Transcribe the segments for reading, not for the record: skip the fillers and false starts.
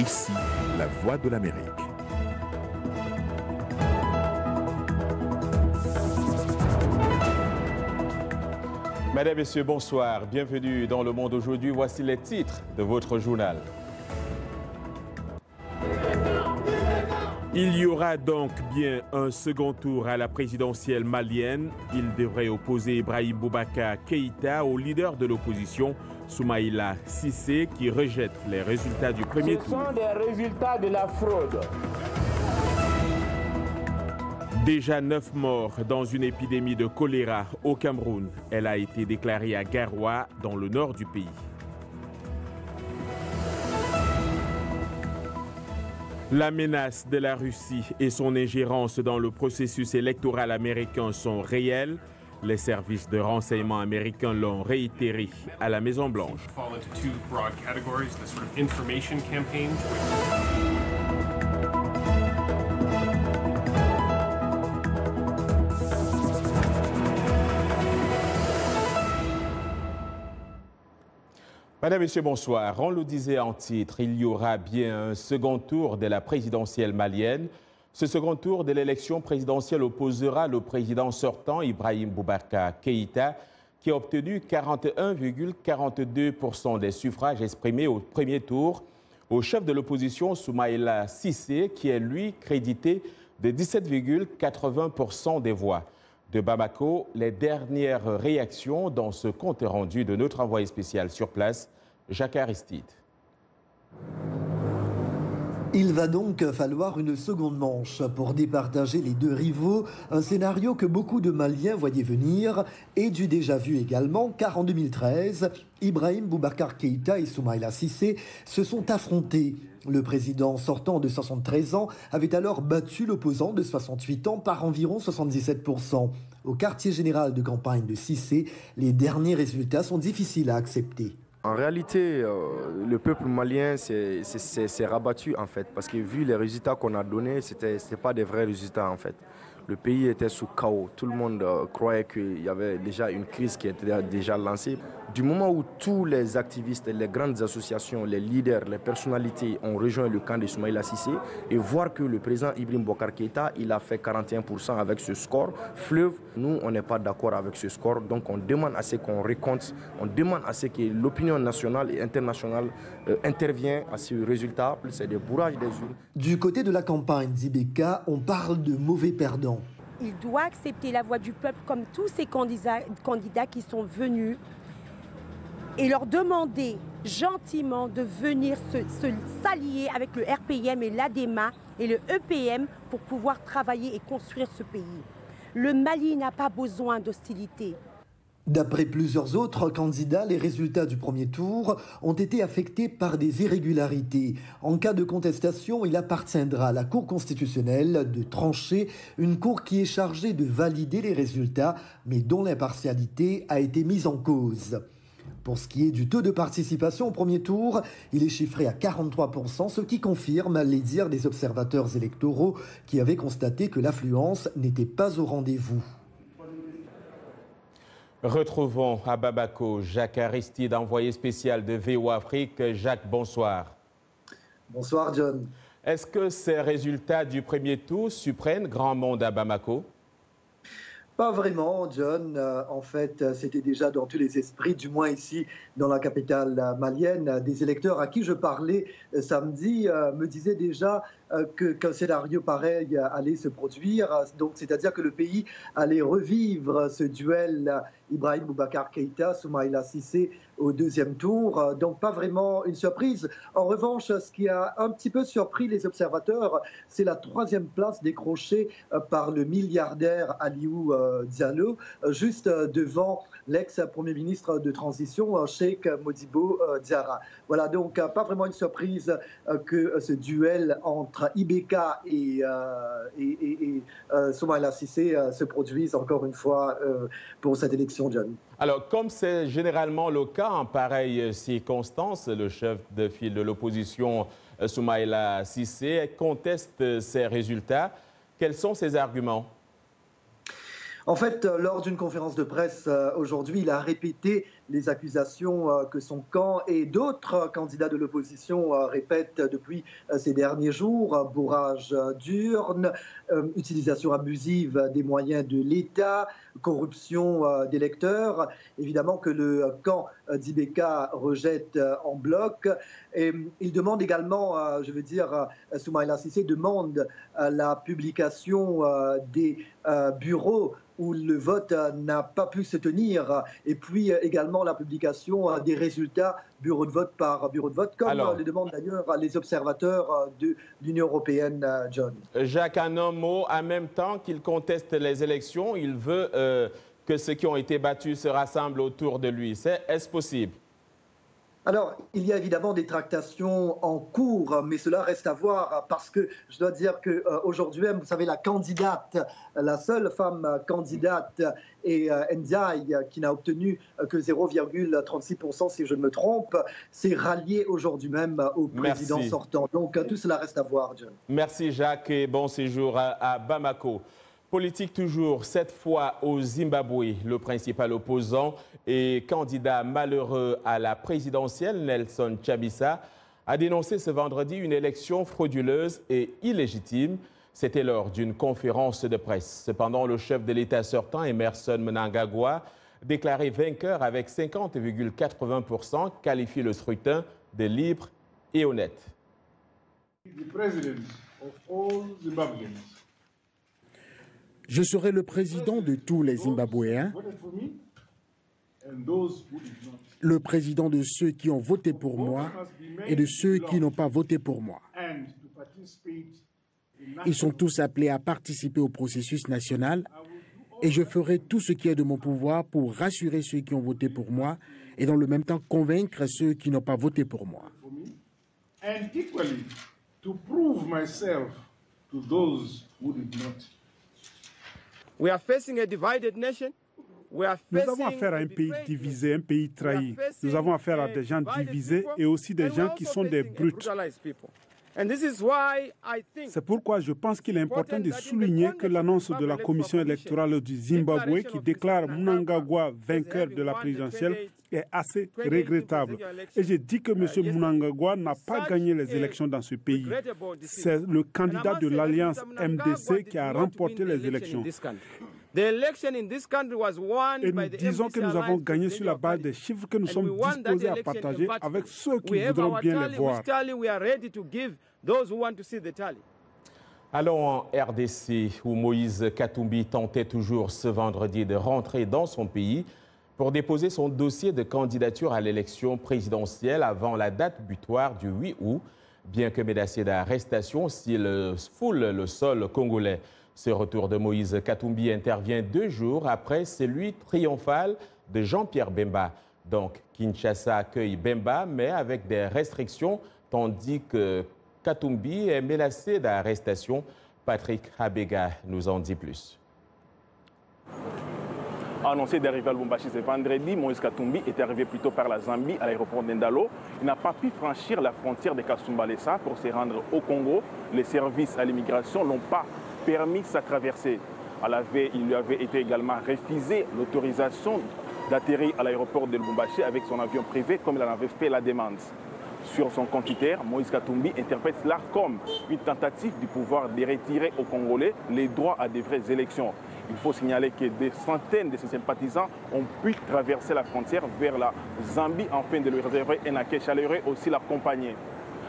Ici, la voix de l'Amérique. Mesdames, Messieurs, bonsoir. Bienvenue dans Le Monde aujourd'hui. Voici les titres de votre journal. Il y aura donc bien un second tour à la présidentielle malienne. Il devrait opposer Ibrahim Boubacar Keïta au leader de l'opposition, Soumaïla Cissé, qui rejette les résultats du premier tour. Ce sont des résultats de la fraude. Déjà 9 morts dans une épidémie de choléra au Cameroun. Elle a été déclarée à Garoua, dans le nord du pays. La menace de la Russie et son ingérence dans le processus électoral américain sont réelles. Les services de renseignement américains l'ont réitéré à la Maison-Blanche. Madame, Messieurs, bonsoir. On le disait en titre, il y aura bien un second tour de la présidentielle malienne. Ce second tour de l'élection présidentielle opposera le président sortant, Ibrahim Boubacar Keïta, qui a obtenu 41,42% des suffrages exprimés au premier tour, au chef de l'opposition, Soumaïla Cissé, qui est lui crédité de 17,80% des voix. De Bamako, les dernières réactions dans ce compte rendu de notre envoyé spécial sur place, Jacques Aristide. Il va donc falloir une seconde manche pour départager les deux rivaux, un scénario que beaucoup de Maliens voyaient venir et du déjà vu également, car en 2013, Ibrahim Boubacar Keïta et Soumaïla Cissé se sont affrontés. Le président sortant de 73 ans avait alors battu l'opposant de 68 ans par environ 77%. Au quartier général de campagne de Cissé, les derniers résultats sont difficiles à accepter. En réalité, le peuple malien s'est rabattu en fait, parce que vu les résultats qu'on a donnés, c'était pas des vrais résultats en fait. Le pays était sous chaos. Tout le monde croyait qu'il y avait déjà une crise qui était déjà lancée. Du moment où tous les activistes, les grandes associations, les leaders, les personnalités ont rejoint le camp de Soumaïla Cissé et voir que le président Ibrahim Boubacar Keïta, il a fait 41% avec ce score fleuve, nous, on n'est pas d'accord avec ce score. Donc on demande à ce qu'on récompte, on demande à ce que l'opinion nationale et internationale intervienne à ce résultat. C'est des bourrages des urnes. Du côté de la campagne d'Ibeka, on parle de mauvais perdants. Il doit accepter la voix du peuple comme tous ces candidats qui sont venus et leur demander gentiment de venir s'allier avec le RPM et l'ADEMA et le EPM pour pouvoir travailler et construire ce pays. Le Mali n'a pas besoin d'hostilité. D'après plusieurs autres candidats, les résultats du premier tour ont été affectés par des irrégularités. En cas de contestation, il appartiendra à la Cour constitutionnelle de trancher, une cour qui est chargée de valider les résultats, mais dont l'impartialité a été mise en cause. Pour ce qui est du taux de participation au premier tour, il est chiffré à 43%, ce qui confirme les dires des observateurs électoraux qui avaient constaté que l'affluence n'était pas au rendez-vous. Retrouvons à Bamako Jacques Aristide, envoyé spécial de VOA Afrique. Jacques, bonsoir. Bonsoir, John. Est-ce que ces résultats du premier tour surprennent grand monde à Bamako? Pas vraiment, John. En fait, c'était déjà dans tous les esprits, du moins ici, dans la capitale malienne. Des électeurs à qui je parlais samedi me disaient déjà qu'un scénario pareil allait se produire. Donc, c'est-à-dire que le pays allait revivre ce duel Ibrahim Boubacar Keïta, Soumaïla Cissé au deuxième tour. Donc, pas vraiment une surprise. En revanche, ce qui a un petit peu surpris les observateurs, c'est la troisième place décrochée par le milliardaire Aliou Diallo, juste devant l'ex-premier ministre de transition, Cheikh Modibo Diarra. Voilà, donc pas vraiment une surprise que ce duel entre Ibeka et Soumaïla Cissé se produise encore une fois pour cette élection, John. Alors, comme c'est généralement le cas en pareille circonstance, le chef de file de l'opposition, Soumaïla Cissé, conteste ces résultats. Quels sont ses arguments? En fait, lors d'une conférence de presse aujourd'hui, il a répété les accusations que son camp et d'autres candidats de l'opposition répètent depuis ces derniers jours. Bourrage d'urnes, utilisation abusive des moyens de l'État, corruption d'électeurs. Évidemment que le camp d'Ibeka rejette en bloc. Et il demande également, Soumaïla Cissé demande la publication des bureaux où le vote n'a pas pu se tenir, et puis également la publication des résultats bureau de vote par bureau de vote, comme le demandent d'ailleurs les observateurs de l'Union européenne, John. Jacques, en un mot, en même temps qu'il conteste les élections, il veut que ceux qui ont été battus se rassemblent autour de lui. Est-ce possible? Alors, il y a évidemment des tractations en cours, mais cela reste à voir parce que je dois dire qu'aujourd'hui même, vous savez, la candidate, la seule femme candidate est Ndiaye, qui n'a obtenu que 0,36% si je ne me trompe, s'est ralliée aujourd'hui même au président sortant. Donc, tout cela reste à voir, John. Merci Jacques et bon séjour à Bamako. Politique toujours, cette fois au Zimbabwe. Le principal opposant et candidat malheureux à la présidentielle, Nelson Chamisa, a dénoncé ce vendredi une élection frauduleuse et illégitime. C'était lors d'une conférence de presse. Cependant, le chef de l'État sortant, Emmerson Mnangagwa, déclaré vainqueur avec 50,80%, qualifie le scrutin de libre et honnête. Je serai le président de tous les Zimbabwéens, le président de ceux qui ont voté pour moi et de ceux qui n'ont pas voté pour moi. Ils sont tous appelés à participer au processus national et je ferai tout ce qui est de mon pouvoir pour rassurer ceux qui ont voté pour moi et dans le même temps convaincre ceux qui n'ont pas voté pour moi. We are facing a divided nation. Nous avons affaire à un pays divisé, un pays trahi. Nous avons affaire à des gens divisés et aussi des gens qui sont des brutes. C'est pourquoi je pense qu'il est important de souligner que l'annonce de la commission électorale du Zimbabwe qui déclare Mnangagwa vainqueur de la présidentielle est assez regrettable. Et je dis que M. Mnangagwa n'a pas gagné les élections dans ce pays. C'est le candidat de l'alliance MDC qui a remporté les élections. Et nous disons que nous avons gagné sur la base des chiffres que nous sommes disposés à partager avec ceux qui voudront bien les voir. Allons en RDC, où Moïse Katumbi tentait toujours ce vendredi de rentrer dans son pays pour déposer son dossier de candidature à l'élection présidentielle avant la date butoir du 8 août, bien que menacé d'arrestation s'il foule le sol congolais. Ce retour de Moïse Katumbi intervient 2 jours après celui triomphal de Jean-Pierre Bemba. Donc, Kinshasa accueille Bemba, mais avec des restrictions, tandis que Katumbi est menacé d'arrestation. Patrick Abega nous en dit plus. Annoncé d'arriver à Lubumbashi ce vendredi, Moïse Katumbi est arrivé plutôt par la Zambie à l'aéroport d'Endalo. Il n'a pas pu franchir la frontière de Kasumbalesa pour se rendre au Congo. Les services à l'immigration n'ont pas permis sa traversée. À la veille, il lui avait été également refusé l'autorisation d'atterrir à l'aéroport de Lubumbashi avec son avion privé comme il en avait fait la demande. Sur son compte Twitter, Moïse Katumbi interprète cela comme une tentative du pouvoir de retirer aux Congolais les droits à de vraies élections. Il faut signaler que des centaines de ses sympathisants ont pu traverser la frontière vers la Zambie afin de lui réserver un accueil chaleureux aussi l'accompagner.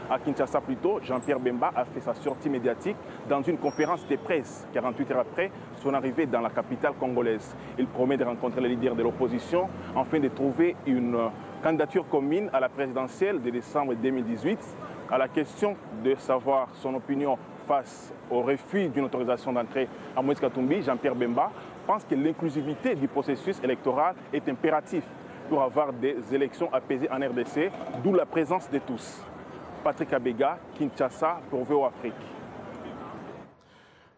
À Kinshasa plutôt, Jean-Pierre Bemba a fait sa sortie médiatique dans une conférence de presse 48 heures après son arrivée dans la capitale congolaise. Il promet de rencontrer les leaders de l'opposition afin de trouver une candidature commune à la présidentielle de décembre 2018. À la question de savoir son opinion face au refus d'une autorisation d'entrée à Moïse Katumbi, Jean-Pierre Bemba pense que l'inclusivité du processus électoral est impérative pour avoir des élections apaisées en RDC, d'où la présence de tous. Patrick Abega, Kinshasa, pour VO Afrique.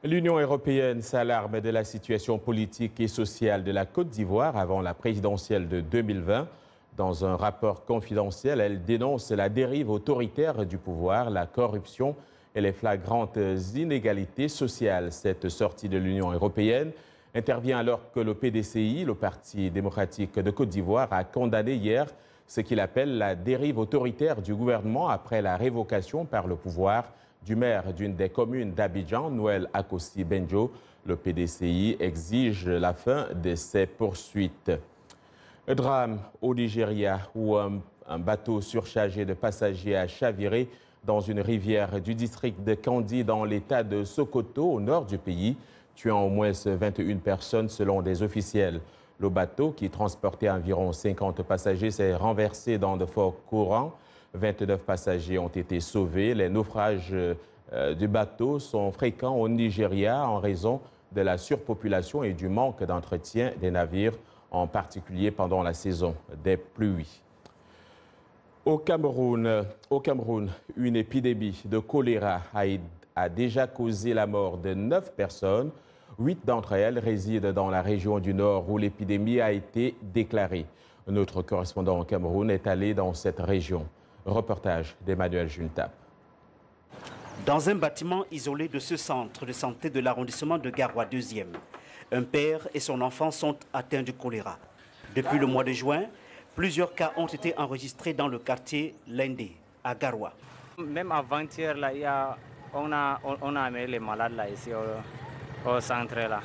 L'Union européenne s'alarme de la situation politique et sociale de la Côte d'Ivoire avant la présidentielle de 2020. Dans un rapport confidentiel, elle dénonce la dérive autoritaire du pouvoir, la corruption et les flagrantes inégalités sociales. Cette sortie de l'Union européenne intervient alors que le PDCI, le Parti démocratique de Côte d'Ivoire, a condamné hier ce qu'il appelle la dérive autoritaire du gouvernement après la révocation par le pouvoir du maire d'une des communes d'Abidjan, Noël Akossi Benjo. Le PDCI exige la fin de ces poursuites. Un drame au Nigeria où un bateau surchargé de passagers a chaviré dans une rivière du district de Kandi dans l'état de Sokoto au nord du pays, tuant au moins 21 personnes selon des officiels. Le bateau, qui transportait environ 50 passagers, s'est renversé dans de forts courants. 29 passagers ont été sauvés. Les naufrages du bateau sont fréquents au Nigeria en raison de la surpopulation et du manque d'entretien des navires, en particulier pendant la saison des pluies. Au Cameroun, une épidémie de choléra a déjà causé la mort de 9 personnes. 8 d'entre elles résident dans la région du Nord où l'épidémie a été déclarée. Notre correspondant au Cameroun est allé dans cette région. Reportage d'Emmanuel Juntap. Dans un bâtiment isolé de ce centre de santé de l'arrondissement de Garoua 2e, un père et son enfant sont atteints du choléra. Depuis le mois de juin, plusieurs cas ont été enregistrés dans le quartier Lendé, à Garoua. Même avant-hier, on a amené les malades là, ici au centre. Là.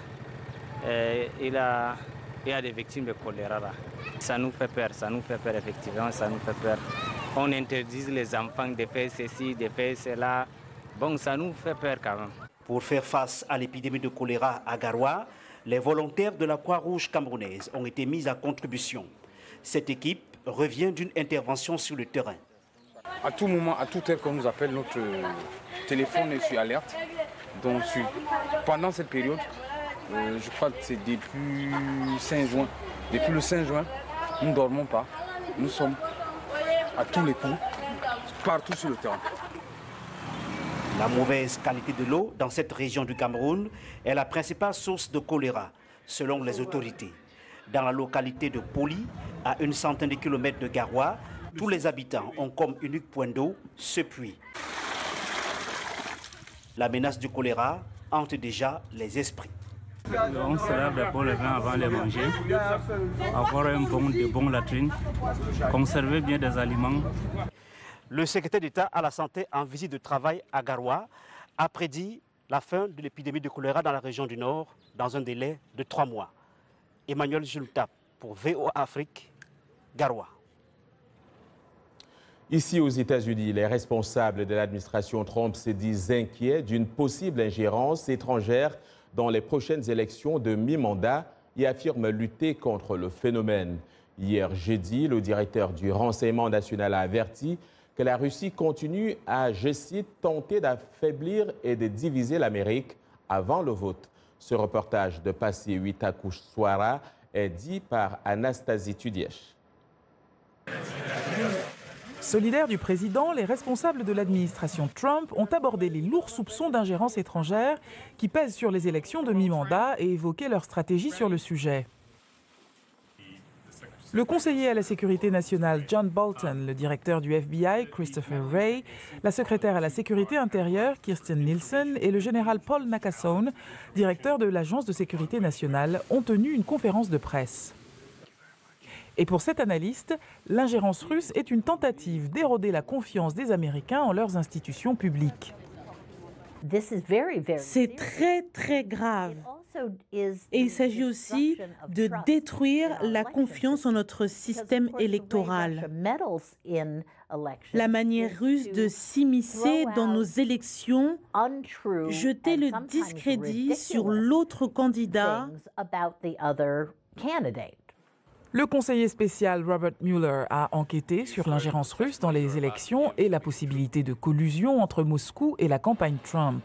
Il y a des victimes de choléra. Là. Ça nous fait peur, effectivement, ça nous fait peur. On interdit les enfants de faire ceci, de faire cela. Bon, ça nous fait peur quand même. Pour faire face à l'épidémie de choléra à Garoua, les volontaires de la Croix-Rouge camerounaise ont été mis à contribution. Cette équipe revient d'une intervention sur le terrain. À tout moment, à toute heure qu'on nous appelle, notre téléphone est sur alerte. Donc pendant cette période, je crois que c'est depuis 5 juin. Depuis le 5 juin, nous ne dormons pas. Nous sommes à tous les coups, partout sur le terrain. La mauvaise qualité de l'eau dans cette région du Cameroun est la principale source de choléra, selon les autorités. Dans la localité de Poli, à une centaine de kilomètres de Garoua, tous les habitants ont comme unique point d'eau ce puits. La menace du choléra hante déjà les esprits. On se lave d'abord les vins avant de les manger, avoir de bonnes latrines, conserver bien des aliments. Le secrétaire d'État à la santé en visite de travail à Garoua a prédit la fin de l'épidémie de choléra dans la région du Nord dans un délai de 3 mois. Emmanuel Jultap pour VOA Afrique, Garoua. Ici aux États-Unis, les responsables de l'administration Trump se disent inquiets d'une possible ingérence étrangère dans les prochaines élections de mi-mandat et affirment lutter contre le phénomène. Hier jeudi, le directeur du renseignement national a averti que la Russie continue à, je cite, tenter d'affaiblir et de diviser l'Amérique avant le vote. Ce reportage de Passy Huitakuswara est dit par Anastasie Tudiesh. Solidaires du président, les responsables de l'administration Trump ont abordé les lourds soupçons d'ingérence étrangère qui pèsent sur les élections de mi-mandat et évoqué leur stratégie sur le sujet. Le conseiller à la sécurité nationale John Bolton, le directeur du FBI Christopher Wray, la secrétaire à la sécurité intérieure Kirstjen Nielsen et le général Paul Nakasone, directeur de l'agence de sécurité nationale, ont tenu une conférence de presse. Et pour cet analyste, l'ingérence russe est une tentative d'éroder la confiance des Américains en leurs institutions publiques. C'est très, très grave. Et il s'agit aussi de détruire la confiance en notre système électoral. La manière russe de s'immiscer dans nos élections, jeter le discrédit sur l'autre candidat. Le conseiller spécial Robert Mueller a enquêté sur l'ingérence russe dans les élections et la possibilité de collusion entre Moscou et la campagne Trump.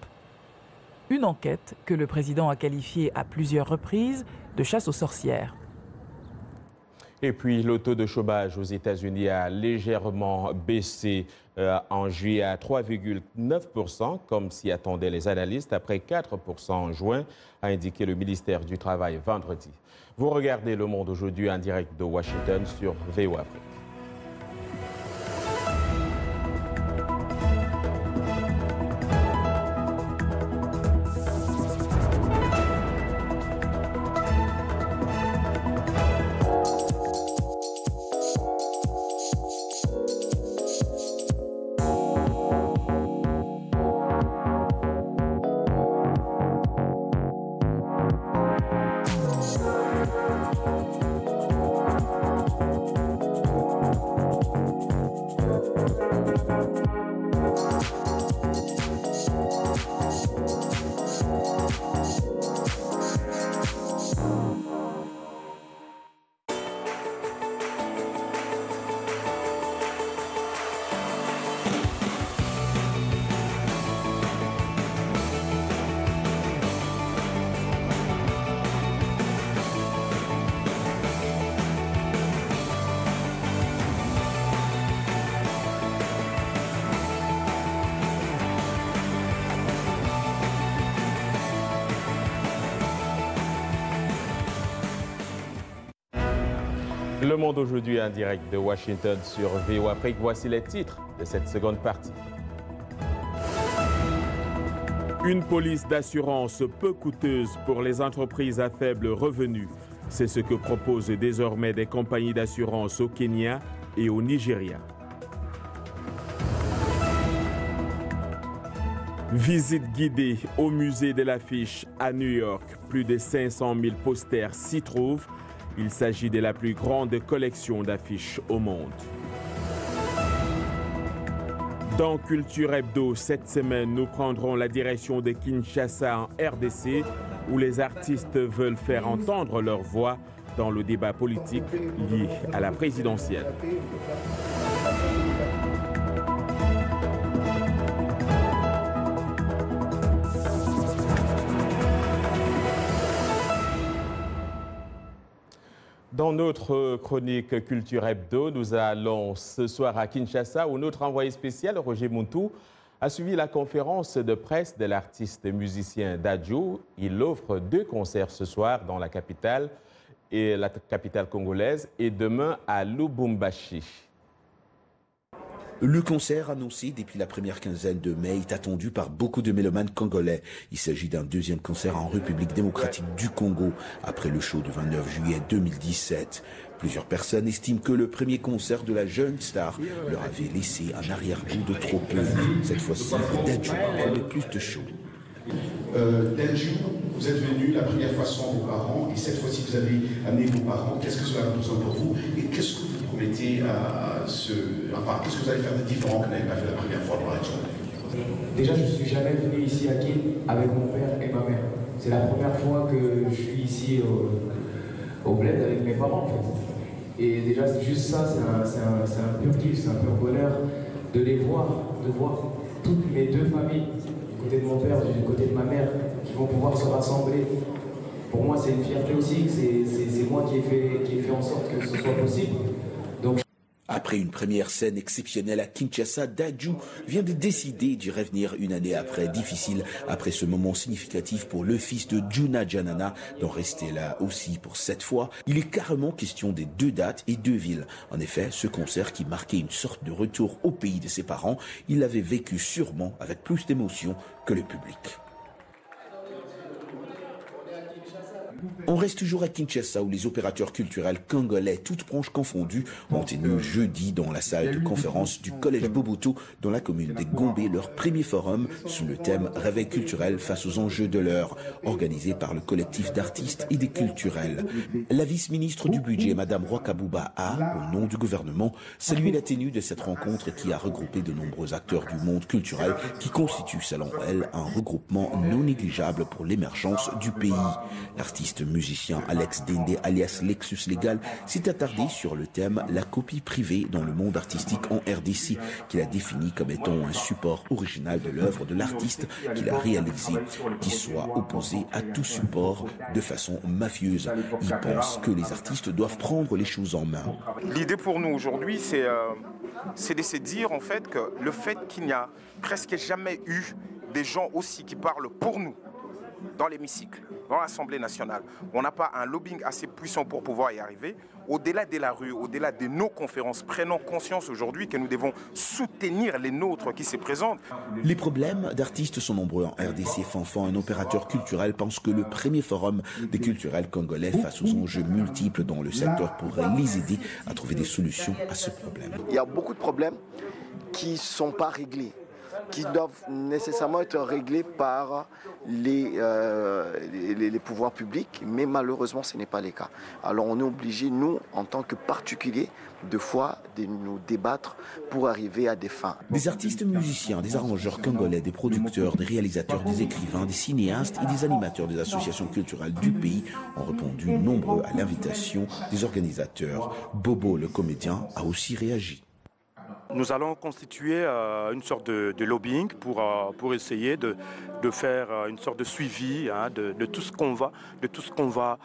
Une enquête que le président a qualifiée à plusieurs reprises de chasse aux sorcières. Et puis, le taux de chômage aux États-Unis a légèrement baissé en juillet à 3,9%, comme s'y attendaient les analystes, après 4% en juin, a indiqué le ministère du Travail vendredi. Vous regardez Le Monde aujourd'hui en direct de Washington sur VOA Afrique. Le Monde aujourd'hui en direct de Washington sur VOA Afrique. Voici les titres de cette seconde partie. Une police d'assurance peu coûteuse pour les entreprises à faible revenu. C'est ce que proposent désormais des compagnies d'assurance au Kenya et au Nigeria. Visite guidée au musée de l'affiche à New York. Plus de 500 000 posters s'y trouvent. Il s'agit de la plus grande collection d'affiches au monde. Dans Culture Hebdo, cette semaine, nous prendrons la direction de Kinshasa en RDC, où les artistes veulent faire entendre leur voix dans le débat politique lié à la présidentielle. Dans notre chronique Culture Hebdo, nous allons ce soir à Kinshasa où notre envoyé spécial, Roger Muntu, a suivi la conférence de presse de l'artiste musicien Dadju. Il offre 2 concerts ce soir dans la capitale congolaise et demain à Lubumbashi. Le concert annoncé depuis la première quinzaine de mai est attendu par beaucoup de mélomanes congolais. Il s'agit d'un 2e concert en République démocratique du Congo, après le show du 29 juillet 2017. Plusieurs personnes estiment que le premier concert de la jeune star leur avait laissé un arrière-goût de trop peu. Cette fois-ci, Dadju promet plus de show. Dadju, vous êtes venu la première fois sans vos parents et cette fois-ci vous avez amené vos parents. Qu'est-ce que cela représente pour vous et qu'est-ce que vous promettez qu'est-ce que vous allez faire de différent que vous n'avez pas fait la première fois pour Dadju? Déjà, je ne suis jamais venu ici à Kin avec mon père et ma mère. C'est la première fois que je suis ici au bled avec mes parents en fait. Et déjà, c'est juste ça, c'est un pur kiff, c'est un pur bonheur de les voir, de voir toutes mes 2 familles. Du côté de mon père, du côté de ma mère, qui vont pouvoir se rassembler. Pour moi, c'est une fierté aussi, c'est moi qui ai fait en sorte que ce soit possible. Donc, après une première scène exceptionnelle à Kinshasa, Dadju vient de décider d'y revenir une année après, difficile après ce moment significatif pour le fils de Djuna Janana, d'en rester là aussi pour cette fois. Il est carrément question des 2 dates et 2 villes. En effet, ce concert qui marquait une sorte de retour au pays de ses parents, il l'avait vécu sûrement avec plus d'émotion que le public. On reste toujours à Kinshasa où les opérateurs culturels congolais, toutes branches confondues, ont tenu jeudi dans la salle de conférence du collège Boboto dans la commune de Gombe leur premier forum sous le thème Réveil culturel face aux enjeux de l'heure, organisé par le collectif d'artistes et des culturels. La vice-ministre du budget, Madame Rwakabouba, a, au nom du gouvernement, salué la tenue de cette rencontre qui a regroupé de nombreux acteurs du monde culturel qui constitue, selon elle, un regroupement non négligeable pour l'émergence du pays. L'artiste musicien Alex Dende alias Lexus Legal s'est attardé sur le thème la copie privée dans le monde artistique en RDC qu'il a défini comme étant un support original de l'œuvre de l'artiste qu'il a réalisé qui soit opposé à tout support de façon mafieuse. Il pense que les artistes doivent prendre les choses en main. L'idée pour nous aujourd'hui c'est de se dire en fait que le fait qu'il n'y a presque jamais eu des gens aussi qui parlent pour nous dans l'hémicycle, dans l'Assemblée nationale. On n'a pas un lobbying assez puissant pour pouvoir y arriver. Au-delà de la rue, au-delà de nos conférences, prenons conscience aujourd'hui que nous devons soutenir les nôtres qui se présentent. Les problèmes d'artistes sont nombreux en RDC. Fanfan, un opérateur culturel, pense que le premier forum des culturels congolais face aux enjeux multiples dans le secteur pourrait les aider à trouver des solutions à ce problème. Il y a beaucoup de problèmes qui ne sont pas réglés, qui doivent nécessairement être réglés par les pouvoirs publics, mais malheureusement ce n'est pas le cas. Alors on est obligé, nous, en tant que particuliers, de fois de nous débattre pour arriver à des fins. Des artistes musiciens, des arrangeurs congolais, des producteurs, des réalisateurs, des écrivains, des cinéastes et des animateurs des associations culturelles du pays ont répondu nombreux à l'invitation des organisateurs. Bobo, le comédien, a aussi réagi. Nous allons constituer une sorte de lobbying pour essayer de faire une sorte de suivi de tout ce qu'on va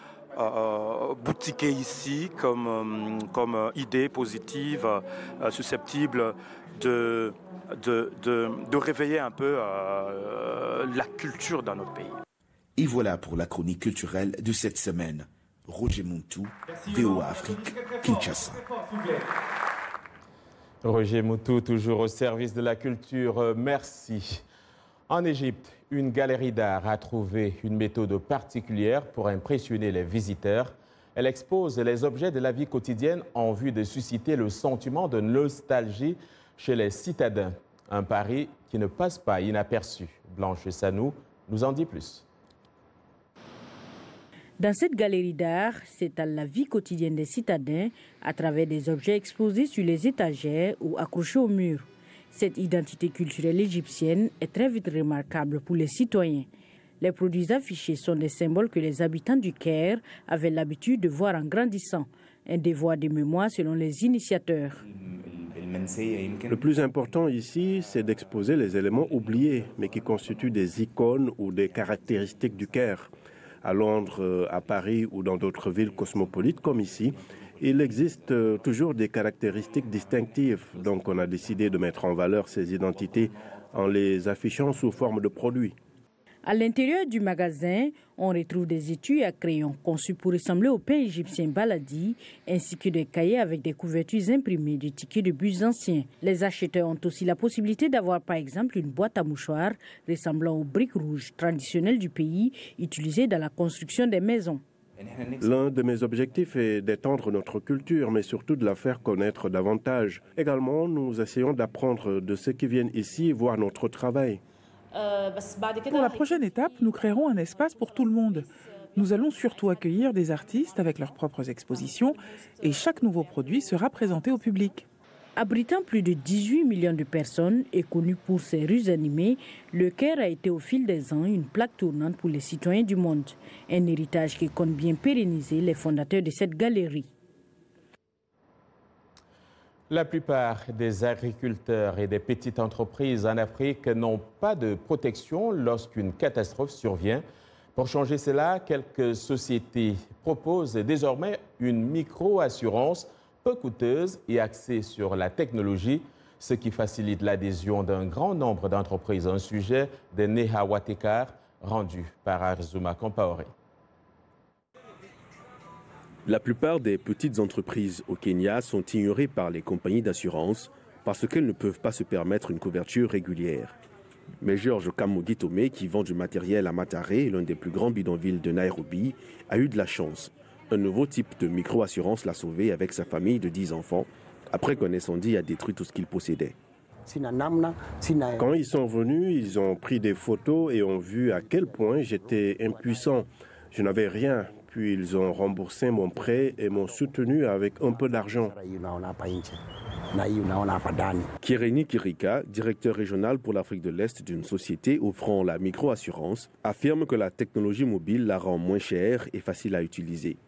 boutiquer ici comme idée positive, susceptible de réveiller un peu la culture dans notre pays. Et voilà pour la chronique culturelle de cette semaine. Roger Montou, VOA Afrique, Kinshasa. Roger Moutou, toujours au service de la culture, merci. En Égypte, une galerie d'art a trouvé une méthode particulière pour impressionner les visiteurs. Elle expose les objets de la vie quotidienne en vue de susciter le sentiment de nostalgie chez les citadins. Un pari qui ne passe pas inaperçu. Blanche Sanou nous en dit plus. Dans cette galerie d'art, s'étale la vie quotidienne des citadins à travers des objets exposés sur les étagères ou accrochés au mur. Cette identité culturelle égyptienne est très vite remarquable pour les citoyens. Les produits affichés sont des symboles que les habitants du Caire avaient l'habitude de voir en grandissant. Un devoir de mémoire selon les initiateurs. Le plus important ici, c'est d'exposer les éléments oubliés, mais qui constituent des icônes ou des caractéristiques du Caire. À Londres, à Paris ou dans d'autres villes cosmopolites comme ici, il existe toujours des caractéristiques distinctives. Donc on a décidé de mettre en valeur ces identités en les affichant sous forme de produits. À l'intérieur du magasin, on retrouve des étuis à crayon conçus pour ressembler au pain égyptien baladi, ainsi que des cahiers avec des couvertures imprimées de tickets de bus anciens. Les acheteurs ont aussi la possibilité d'avoir par exemple une boîte à mouchoirs ressemblant aux briques rouges traditionnelles du pays, utilisées dans la construction des maisons. L'un de mes objectifs est d'étendre notre culture, mais surtout de la faire connaître davantage. Également, nous essayons d'apprendre de ceux qui viennent ici voir notre travail. Pour la prochaine étape, nous créerons un espace pour tout le monde. Nous allons surtout accueillir des artistes avec leurs propres expositions et chaque nouveau produit sera présenté au public. Abritant plus de 18 millions de personnes et connu pour ses rues animées, le Caire a été au fil des ans une plaque tournante pour les citoyens du monde. Un héritage qui compte bien pérenniser les fondateurs de cette galerie. La plupart des agriculteurs et des petites entreprises en Afrique n'ont pas de protection lorsqu'une catastrophe survient. Pour changer cela, quelques sociétés proposent désormais une micro-assurance peu coûteuse et axée sur la technologie, ce qui facilite l'adhésion d'un grand nombre d'entreprises. Un sujet de Neha Watekar, rendu par Arzuma Compaoré. La plupart des petites entreprises au Kenya sont ignorées par les compagnies d'assurance parce qu'elles ne peuvent pas se permettre une couverture régulière. Mais Georges Kamudi Tomé, qui vend du matériel à Mataré, l'un des plus grands bidonvilles de Nairobi, a eu de la chance. Un nouveau type de micro-assurance l'a sauvé avec sa famille de 10 enfants, après qu'un incendie a détruit tout ce qu'il possédait. Quand ils sont venus, ils ont pris des photos et ont vu à quel point j'étais impuissant. Je n'avais rien. Puis ils ont remboursé mon prêt et m'ont soutenu avec un peu d'argent. Kireni Kirika, directeur régional pour l'Afrique de l'Est d'une société offrant la micro-assurance, affirme que la technologie mobile la rend moins chère et facile à utiliser.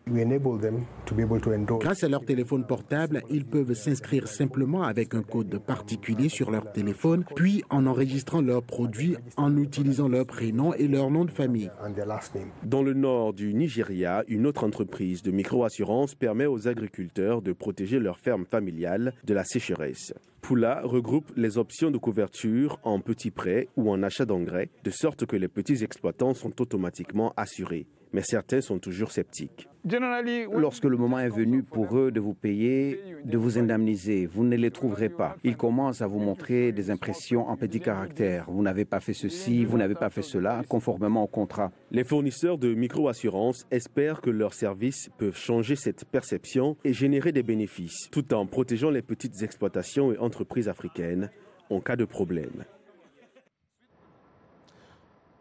Grâce à leur téléphone portable, ils peuvent s'inscrire simplement avec un code particulier sur leur téléphone, puis en enregistrant leurs produits en utilisant leur prénom et leur nom de famille. Dans le nord du Nigeria, une autre entreprise de micro-assurance permet aux agriculteurs de protéger leurs fermes familiales de la sécheresse. Pula regroupe les options de couverture en petits prêts ou en achat d'engrais, de sorte que les petits exploitants sont automatiquement assurés. Mais certains sont toujours sceptiques. Lorsque le moment est venu pour eux de vous payer, de vous indemniser, vous ne les trouverez pas. Ils commencent à vous montrer des impressions en petits caractères. Vous n'avez pas fait ceci, vous n'avez pas fait cela, conformément au contrat. Les fournisseurs de micro-assurance espèrent que leurs services peuvent changer cette perception et générer des bénéfices, tout en protégeant les petites exploitations et entreprises africaines en cas de problème.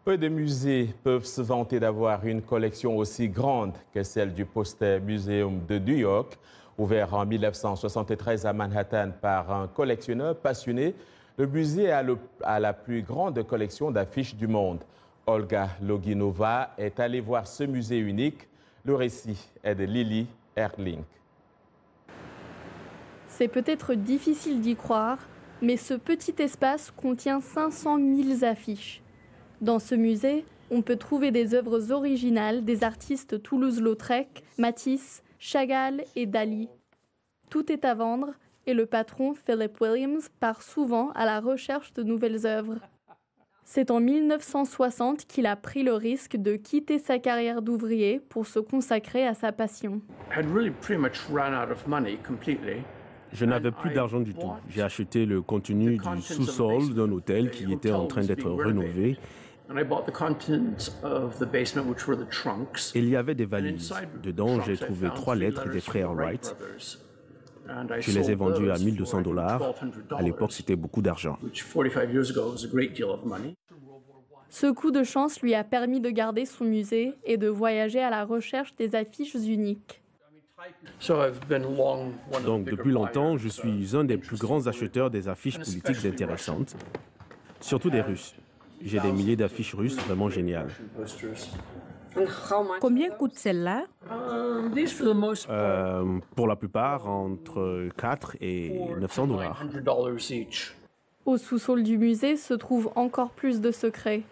Peu de musées peuvent se vanter d'avoir une collection aussi grande que celle du Poster Museum de New York, ouvert en 1973 à Manhattan par un collectionneur passionné. Le musée a la plus grande collection d'affiches du monde. Olga Loginova est allée voir ce musée unique. Le récit est de Lily Erling. C'est peut-être difficile d'y croire, mais ce petit espace contient 500 000 affiches. Dans ce musée, on peut trouver des œuvres originales des artistes Toulouse-Lautrec, Matisse, Chagall et Dali. Tout est à vendre et le patron, Philip Williams, part souvent à la recherche de nouvelles œuvres. C'est en 1960 qu'il a pris le risque de quitter sa carrière d'ouvrier pour se consacrer à sa passion. Je n'avais plus d'argent du tout. J'ai acheté le contenu du sous-sol d'un hôtel qui était en train d'être rénové. Il y avait des valises. Dedans, j'ai trouvé 3 lettres des frères Wright. Je les ai vendues à $1 200. À l'époque, c'était beaucoup d'argent. Ce coup de chance lui a permis de garder son musée et de voyager à la recherche des affiches uniques. Donc, depuis longtemps, je suis un des plus grands acheteurs des affiches politiques intéressantes, surtout des Russes. J'ai des milliers d'affiches russes vraiment géniales. Combien coûte celle-là? Pour la plupart, entre $400 et $900. Au sous-sol du musée se trouvent encore plus de secrets.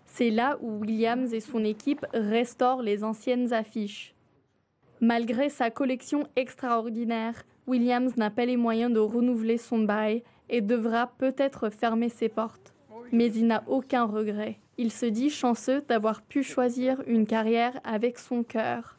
C'est là où Williams et son équipe restaurent les anciennes affiches. Malgré sa collection extraordinaire, Williams n'a pas les moyens de renouveler son bail et devra peut-être fermer ses portes. Mais il n'a aucun regret. Il se dit chanceux d'avoir pu choisir une carrière avec son cœur.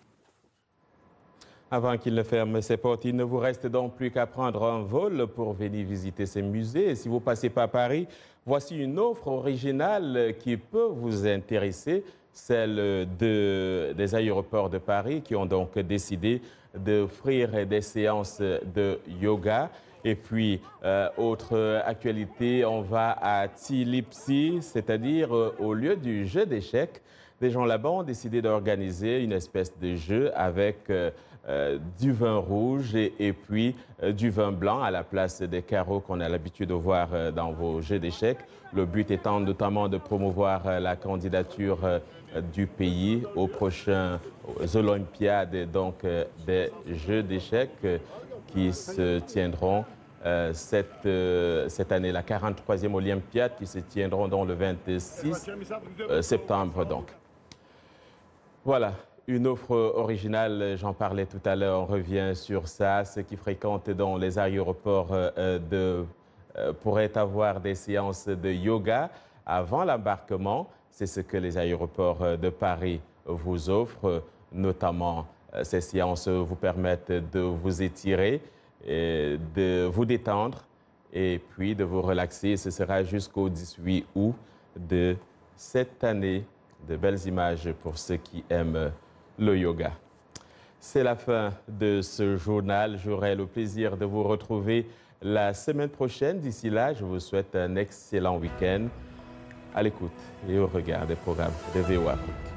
Avant qu'il ne ferme ses portes, il ne vous reste donc plus qu'à prendre un vol pour venir visiter ces musées. Et si vous passez par Paris, voici une offre originale qui peut vous intéresser, celle des aéroports de Paris qui ont donc décidé d'offrir des séances de yoga. Et puis, autre actualité, on va à Tilipsi, c'est-à-dire au lieu du jeu d'échecs. Des gens là-bas ont décidé d'organiser une espèce de jeu avec du vin rouge et puis du vin blanc à la place des carreaux qu'on a l'habitude de voir dans vos jeux d'échecs. Le but étant notamment de promouvoir la candidature du pays aux prochaines Olympiades donc, des jeux d'échecs qui se tiendront cette année, la 43e Olympiade qui se tiendront dans le 26 septembre. Donc. Voilà, une offre originale, j'en parlais tout à l'heure, on revient sur ça. Ceux qui fréquentent dans les aéroports pourraient avoir des séances de yoga avant l'embarquement. C'est ce que les aéroports de Paris vous offrent, notamment ces séances vous permettent de vous étirer, et de vous détendre et puis de vous relaxer. Ce sera jusqu'au 18 août de cette année. De belles images pour ceux qui aiment le yoga. C'est la fin de ce journal. J'aurai le plaisir de vous retrouver la semaine prochaine. D'ici là, je vous souhaite un excellent week-end à l'écoute et au regard des programmes de VOA Afrique.